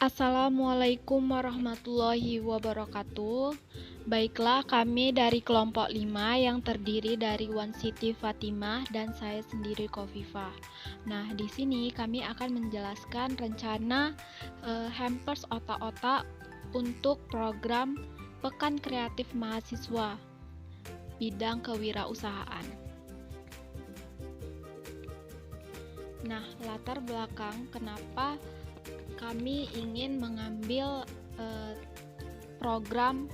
Assalamualaikum warahmatullahi wabarakatuh. Baiklah, kami dari kelompok 5 yang terdiri dari Wan Siti Fatimah dan saya sendiri Kofifah. Nah, di sini kami akan menjelaskan rencana Hampers Otak-Otak untuk program Pekan Kreatif Mahasiswa bidang kewirausahaan. Nah, latar belakang kenapa kami ingin mengambil program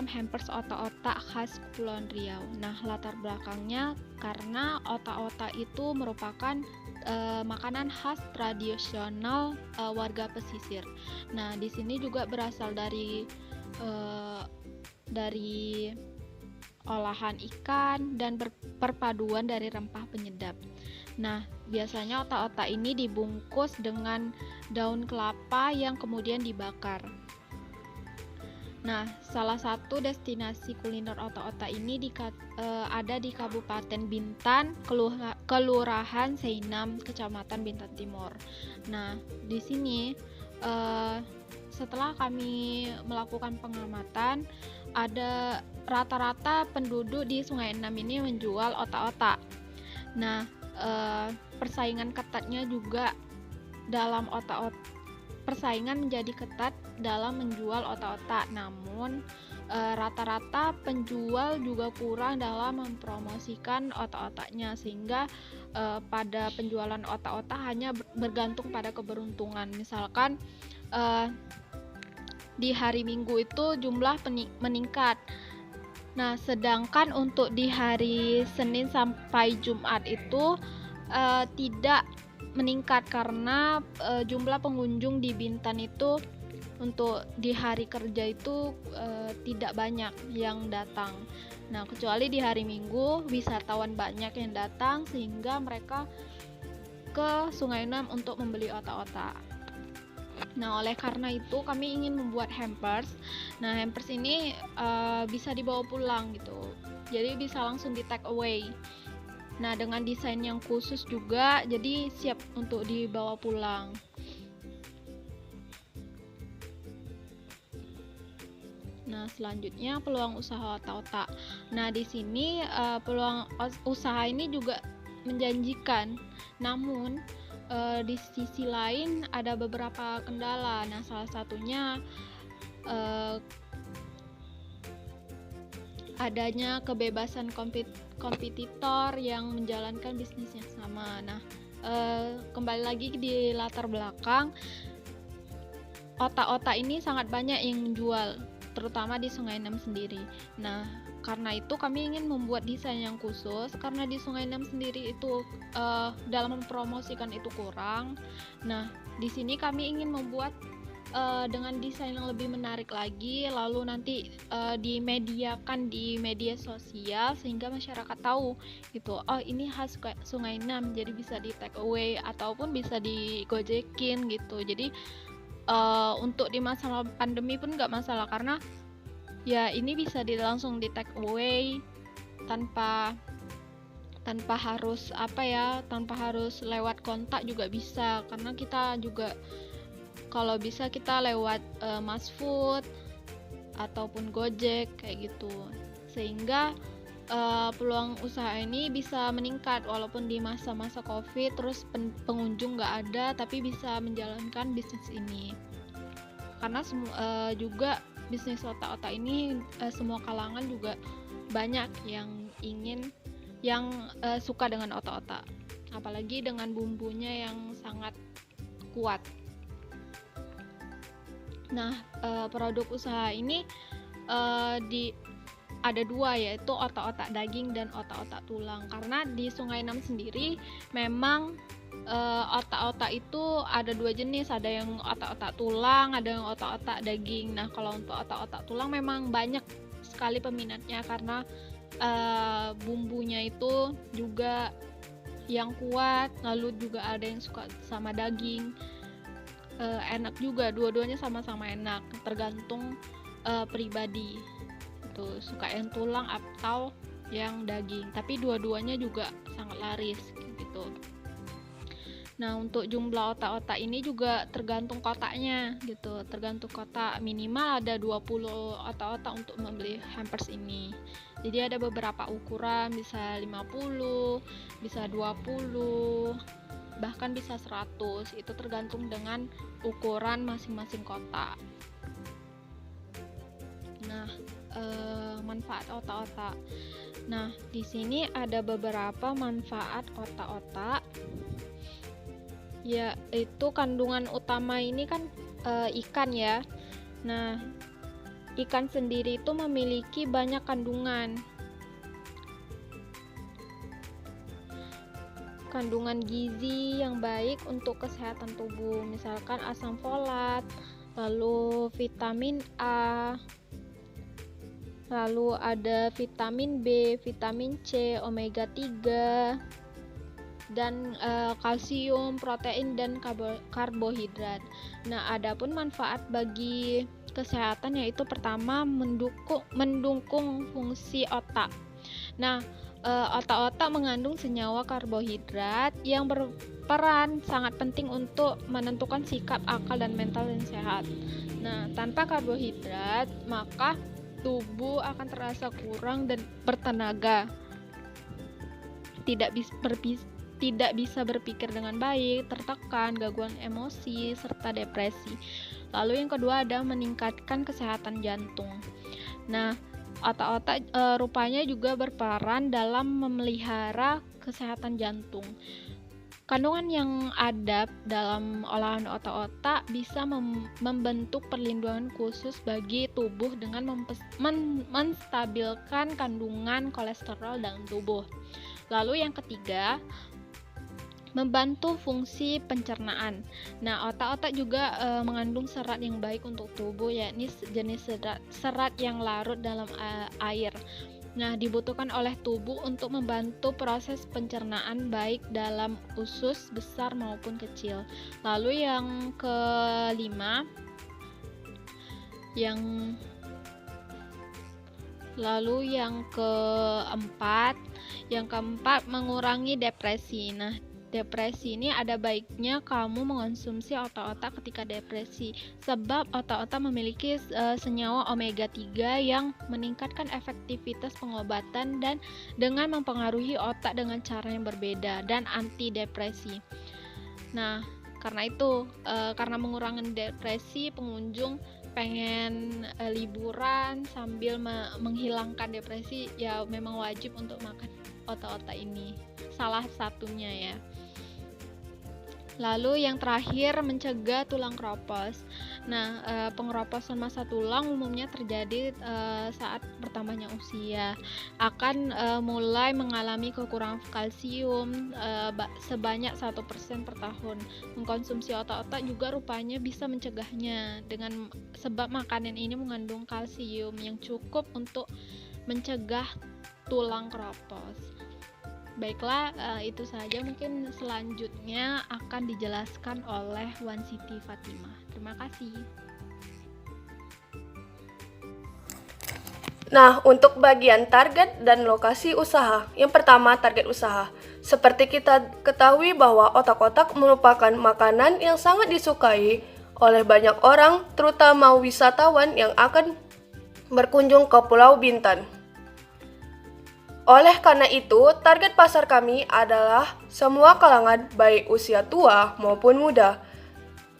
Hampers Otak-Otak khas Kepulauan Riau. Nah, latar belakangnya karena otak-otak itu merupakan makanan khas tradisional warga pesisir. Nah, di sini juga berasal dari olahan ikan dan perpaduan dari rempah penyedap. Nah, biasanya otak-otak ini dibungkus dengan daun kelapa yang kemudian dibakar. Nah, salah satu destinasi kuliner otak-otak ini ada di Kabupaten Bintan, Kelurahan Seinam, Kecamatan Bintan Timur. Nah, di sini setelah kami melakukan pengamatan, ada rata-rata penduduk di Sungai Enam ini menjual otak-otak. Nah, persaingan ketatnya juga dalam persaingan menjadi ketat dalam menjual otak-otak. Namun rata-rata penjual juga kurang dalam mempromosikan otak-otaknya, sehingga pada penjualan otak-otak hanya bergantung pada keberuntungan. Misalkan di hari Minggu itu jumlah meningkat. Nah, sedangkan untuk di hari Senin sampai Jumat itu tidak meningkat karena jumlah pengunjung di Bintan itu untuk di hari kerja itu tidak banyak yang datang. Nah, kecuali di hari Minggu wisatawan banyak yang datang sehingga mereka ke Sungai Enam untuk membeli otak-otak. Nah, oleh karena itu kami ingin membuat hampers. Nah, hampers ini bisa dibawa pulang gitu. Jadi bisa langsung di take away. Nah, dengan desain yang khusus juga, jadi siap untuk dibawa pulang. Nah, selanjutnya peluang usaha otak-otak. Nah, di sini peluang usaha ini juga menjanjikan. Namun di sisi lain ada beberapa kendala. Nah, salah satunya adanya kebebasan kompetitor yang menjalankan bisnis yang sama. Nah, kembali lagi di latar belakang, otak-otak ini sangat banyak yang menjual, terutama di Sungai Enam sendiri. Nah, karena itu kami ingin membuat desain yang khusus, karena di Sungai Enam sendiri itu dalam mempromosikan itu kurang. Nah, di sini kami ingin membuat dengan desain yang lebih menarik lagi, lalu nanti dimediakan di media sosial sehingga masyarakat tahu gitu. Oh, ini khas Sungai Enam, jadi bisa di take away ataupun bisa digojekin gitu. Jadi untuk di masa pandemi pun nggak masalah karena ya ini bisa langsung di take away tanpa harus lewat kontak juga bisa, karena kita juga kalau bisa kita lewat Masfood ataupun Gojek kayak gitu, sehingga peluang usaha ini bisa meningkat walaupun di masa-masa COVID terus pengunjung nggak ada, tapi bisa menjalankan bisnis ini. Karena juga bisnis otak-otak ini semua kalangan juga banyak yang suka dengan otak-otak, apalagi dengan bumbunya yang sangat kuat. Nah, produk usaha ini ada dua, yaitu otak-otak daging dan otak-otak tulang. Karena di Sungai Enam sendiri memang otak-otak itu ada dua jenis, ada yang otak-otak tulang, ada yang otak-otak daging. Nah, kalau untuk otak-otak tulang memang banyak sekali peminatnya karena bumbunya itu juga yang kuat, lalu juga ada yang suka sama daging. Enak juga, dua-duanya sama-sama enak, tergantung pribadi itu suka yang tulang atau yang daging, tapi dua-duanya juga sangat laris gitu. Nah, untuk jumlah otak-otak ini juga tergantung kotaknya gitu. Tergantung kotak, minimal ada 20 otak-otak untuk membeli hampers ini. Jadi ada beberapa ukuran, bisa 50, bisa 20, bahkan bisa 100. Itu tergantung dengan ukuran masing-masing kotak. Nah, manfaat otak-otak. Nah, di sini ada beberapa manfaat otak-otak. Yaitu kandungan utama ini kan ikan ya. Nah, ikan sendiri itu memiliki banyak kandungan gizi yang baik untuk kesehatan tubuh, misalkan asam folat, lalu vitamin A, lalu ada vitamin B, vitamin C, omega 3, dan kalsium, protein, dan karbohidrat. Nah, adapun manfaat bagi kesehatan yaitu pertama mendukung fungsi otak. Nah, otak-otak mengandung senyawa karbohidrat yang berperan sangat penting untuk menentukan sikap, akal, dan mental yang sehat. Nah, tanpa karbohidrat, maka tubuh akan terasa kurang dan bertenaga, tidak bisa berpikir dengan baik, tertekan, gangguan emosi, serta depresi. Lalu yang kedua ada meningkatkan kesehatan jantung. Nah, otak-otak rupanya juga berperan dalam memelihara kesehatan jantung. Kandungan yang ada dalam olahan otak-otak bisa membentuk perlindungan khusus bagi tubuh dengan menstabilkan kandungan kolesterol dalam tubuh. Lalu yang ketiga, membantu fungsi pencernaan. Nah, otak-otak juga mengandung serat yang baik untuk tubuh, yakni jenis serat yang larut dalam air. Nah, dibutuhkan oleh tubuh untuk membantu proses pencernaan baik dalam usus besar maupun kecil. Lalu yang kelima, yang keempat mengurangi depresi. Nah, depresi ini ada baiknya kamu mengonsumsi otak-otak ketika depresi, sebab otak-otak memiliki senyawa omega 3 yang meningkatkan efektivitas pengobatan dan dengan mempengaruhi otak dengan cara yang berbeda dan anti depresi. Nah, karena itu, karena mengurangi depresi, pengunjung pengen liburan sambil menghilangkan depresi, ya memang wajib untuk makan otak-otak ini, salah satunya ya. Lalu yang terakhir, mencegah tulang keropos. Nah, pengeroposan massa tulang umumnya terjadi saat bertambahnya usia. Akan mulai mengalami kekurangan kalsium sebanyak 1% per tahun. Mengkonsumsi otak-otak juga rupanya bisa mencegahnya, sebab makanan ini mengandung kalsium yang cukup untuk mencegah tulang keropos. Baiklah, itu saja. Mungkin selanjutnya akan dijelaskan oleh Wan Siti Fatimah. Terima kasih. Nah, untuk bagian target dan lokasi usaha. Yang pertama, target usaha. Seperti kita ketahui bahwa otak-otak merupakan makanan yang sangat disukai oleh banyak orang, terutama wisatawan yang akan berkunjung ke Pulau Bintan. Oleh karena itu, target pasar kami adalah semua kalangan baik usia tua maupun muda.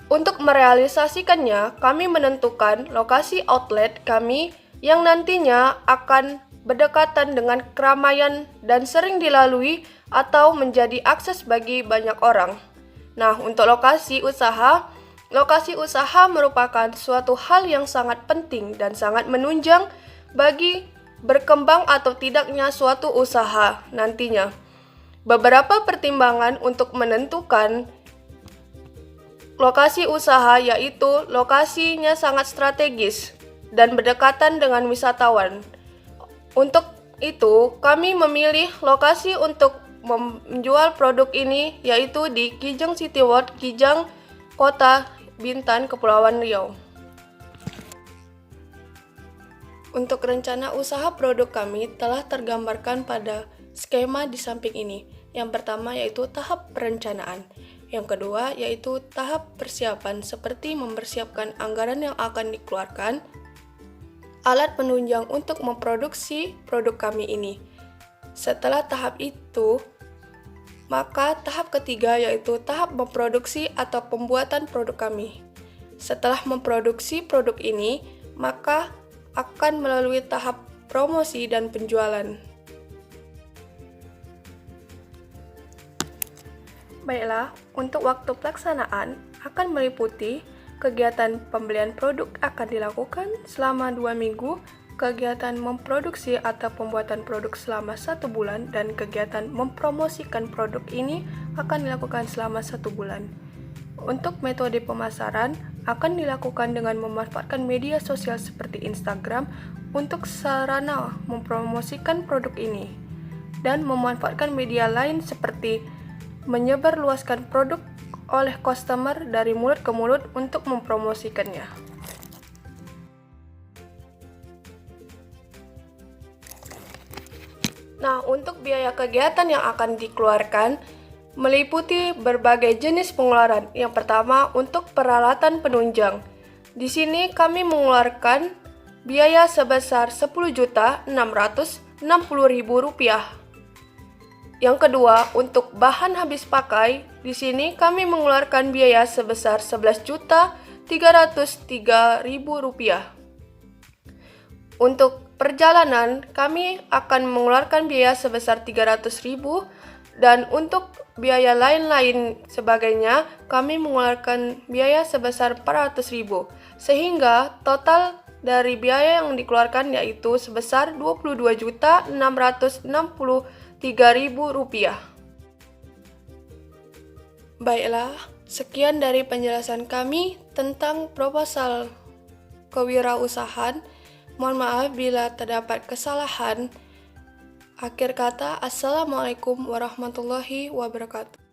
Untuk merealisasikannya, kami menentukan lokasi outlet kami yang nantinya akan berdekatan dengan keramaian dan sering dilalui atau menjadi akses bagi banyak orang. Nah, untuk lokasi usaha merupakan suatu hal yang sangat penting dan sangat menunjang bagi berkembang atau tidaknya suatu usaha nantinya. Beberapa pertimbangan untuk menentukan lokasi usaha yaitu lokasinya sangat strategis dan berdekatan dengan wisatawan. Untuk itu, kami memilih lokasi untuk menjual produk ini yaitu di Kijang City World, Kijang, Kota Bintan, Kepulauan Riau. Untuk rencana usaha produk kami telah tergambarkan pada skema di samping ini. Yang pertama yaitu tahap perencanaan. Yang kedua yaitu tahap persiapan seperti mempersiapkan anggaran yang akan dikeluarkan, alat penunjang untuk memproduksi produk kami ini. Setelah tahap itu, maka tahap ketiga yaitu tahap memproduksi atau pembuatan produk kami. Setelah memproduksi produk ini, maka akan melalui tahap promosi dan penjualan. Baiklah, untuk waktu pelaksanaan akan meliputi kegiatan pembelian produk akan dilakukan selama 2 minggu, kegiatan memproduksi atau pembuatan produk selama 1 bulan, dan kegiatan mempromosikan produk ini akan dilakukan selama 1 bulan. Untuk metode pemasaran akan dilakukan dengan memanfaatkan media sosial seperti Instagram untuk sarana mempromosikan produk ini, dan memanfaatkan media lain seperti menyebarluaskan produk oleh customer dari mulut ke mulut untuk mempromosikannya. Nah, untuk biaya kegiatan yang akan dikeluarkan meliputi berbagai jenis pengeluaran. Yang pertama, untuk peralatan penunjang. Di sini kami mengeluarkan biaya sebesar Rp10.660.000. Yang kedua, untuk bahan habis pakai, di sini kami mengeluarkan biaya sebesar Rp11.303.000. Untuk perjalanan, kami akan mengeluarkan biaya sebesar Rp300.000, dan untuk biaya lain-lain sebagainya, kami mengeluarkan biaya sebesar Rp400.000. Sehingga total dari biaya yang dikeluarkan yaitu sebesar Rp22.663.000. Baiklah, sekian dari penjelasan kami tentang proposal kewirausahaan. Mohon maaf bila terdapat kesalahan. Akhir kata, Assalamualaikum warahmatullahi wabarakatuh.